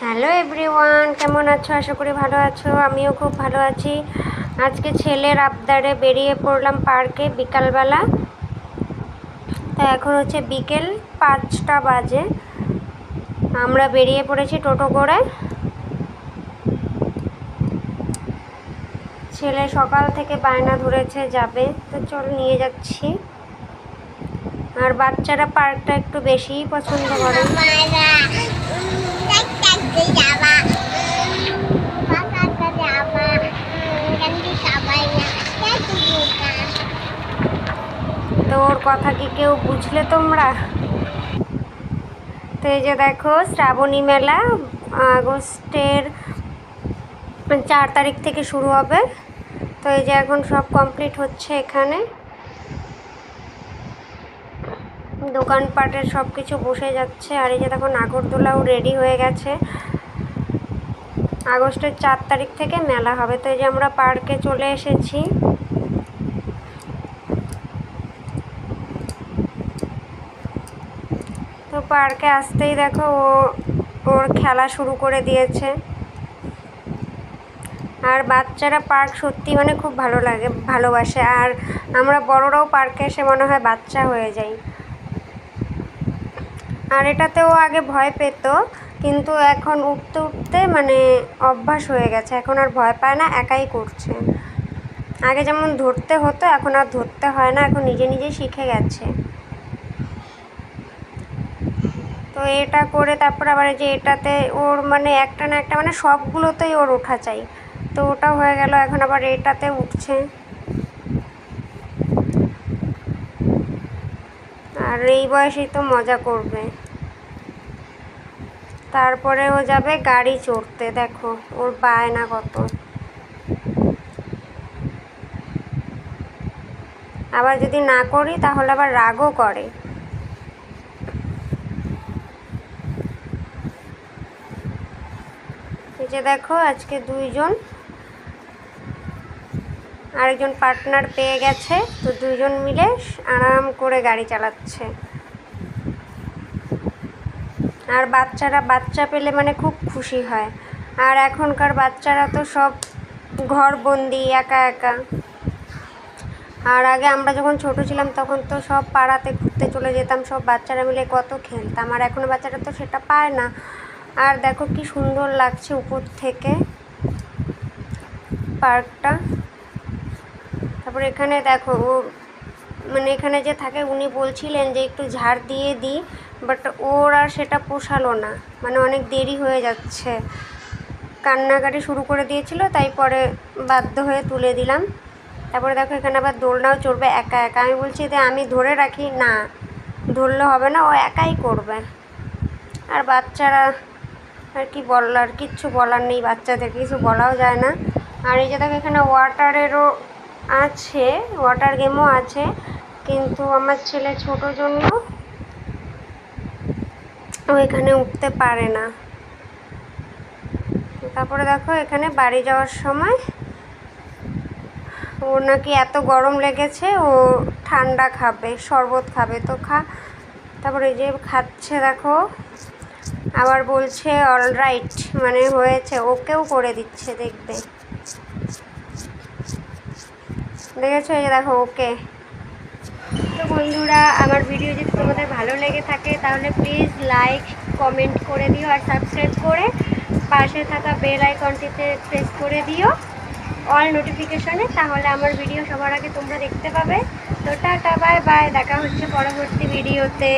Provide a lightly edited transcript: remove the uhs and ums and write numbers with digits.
Hello everyone, কেমন আছো? আশা করি ভালো আছো। আমিও খুব ভালো আছি। আজকে ছেলের আবদারে বেরিয়ে পড়লাম পার্কে বিকালবেলা। তা এখন হচ্ছে বিকেল 5টা বাজে। আমরা বেরিয়ে পড়েছি টোটো করে। ছেলে সকাল থেকে বায়না ধরেছে যাবে, তো চল নিয়ে যাচ্ছি। আর বাচ্চারা পার্কটা একটু বেশিই পছন্দ করে। তো ওর কথা কি কেউ বুঝলে তোমরা? তো এই যে দেখো, শ্রাবণী মেলা আগস্টের 4 তারিখ থেকে শুরু হবে। তো এই যে এখন সব কমপ্লিট হচ্ছে এখানে, দোকানপাটের সব কিছু বসে যাচ্ছে। আর এই যে দেখো, নাগরদোলাও রেডি হয়ে গেছে। আগস্টের 4 তারিখ থেকে মেলা হবে। তো এই যে আমরা পার্কে চলে এসেছি। তো পার্কে আসতেই দেখো ওর খেলা শুরু করে দিয়েছে। আর বাচ্চারা পার্ক সত্যি মানে খুব ভালোবাসে। আর আমরা বড়রাও পার্কে এসে মনে হয় বাচ্চা হয়ে যাই। আর এটাতেও আগে ভয় পেত, কিন্তু এখন উঠতে উঠতে মানে অভ্যাস হয়ে গেছে। এখন আর ভয় পায় না, একাই করছে। আগে যেমন ধরতে হতো, এখন আর ধরতে হয় না, এখন নিজে নিজেই শিখে গেছে। তো এটা করে তারপর আবার যে এটাতে ওর মানে একটা না একটা মানে সবগুলোতেই ওর ওঠা চাই। তো ওটা হয়ে গেল, এখন আবার এটাতে উঠছে। আর এই বয়সেই তো মজা করবে। তারপরে ও যাবে গাড়ি চড়তে। দেখো ওর বায়না কত। আবার যদি না করি তাহলে আবার রাগও করে। এই যে দেখো, আজকে দুইজন আরেকজন পার্টনার পেয়ে গেছে। তো দুইজন মিলে আরাম করে গাড়ি চালাচ্ছে। আর বাচ্চারা বাচ্চা পেলে মানে খুব খুশি হয়। আর এখনকার বাচ্চারা তো সব ঘরবন্দি, একা একা। আর আগে আমরা যখন ছোট ছিলাম তখন তো সব পাড়াতে ঘুরতে চলে যেতাম, সব বাচ্চারা মিলে কত খেলতাম। আর এখনো বাচ্চারা তো সেটা পায় না। আর দেখো কি সুন্দর লাগছে উপর থেকে পার্কটা। তারপর এখানে দেখো, মানে এখানে যে থাকে উনি বলছিলেন যে একটু ঝাড় দিয়ে দিই, বাট ওর আর সেটা পোষালো না। মানে অনেক দেরি হয়ে যাচ্ছে, কান্নাকাটি শুরু করে দিয়েছিল, তাই পরে বাধ্য হয়ে তুলে দিলাম। তারপরে দেখো এখানে আবার দোলনাও চড়বে একা একা। আমি বলছি যে আমি ধরে রাখি, না ধরলে হবে না, ও একাই করবে। আর বাচ্চারা আর কি বলার, কিচ্ছু বলার নেই, বাচ্চাদের কিছু বলাও যায় না। আর এই যে দেখো, এখানে ওয়াটারেরও আছে, ওয়াটার গেমও আছে, কিন্তু আমার ছেলে ছোট জন্য ও এখানে উঠতে পারে না। তারপরে দেখো, এখানে বাড়ি যাওয়ার সময় ওর নাকি এত গরম লেগেছে, ও ঠান্ডা খাবে, শরবত খাবে। তো তারপরে এই যে খাচ্ছে দেখো, আবার বলছে অলরাইট, মানে হয়েছে, ওকেও করে দিচ্ছে। দেখেছো? এই যে দেখো ওকে। তো বন্ধুরা, আমার ভিডিও যদি তোমাদের ভালো লেগে থাকে তাহলে প্লিজ লাইক কমেন্ট করে দিও, আর সাবস্ক্রাইব করে পাশে থাকা বেল আইকনটিতে প্রেস করে দিও অল নোটিফিকেশনে, তাহলে আমার ভিডিও সবার আগে তোমরা দেখতে পাবে। তো টাটা, বাই বাই, দেখা হচ্ছে পরবর্তী ভিডিওতে।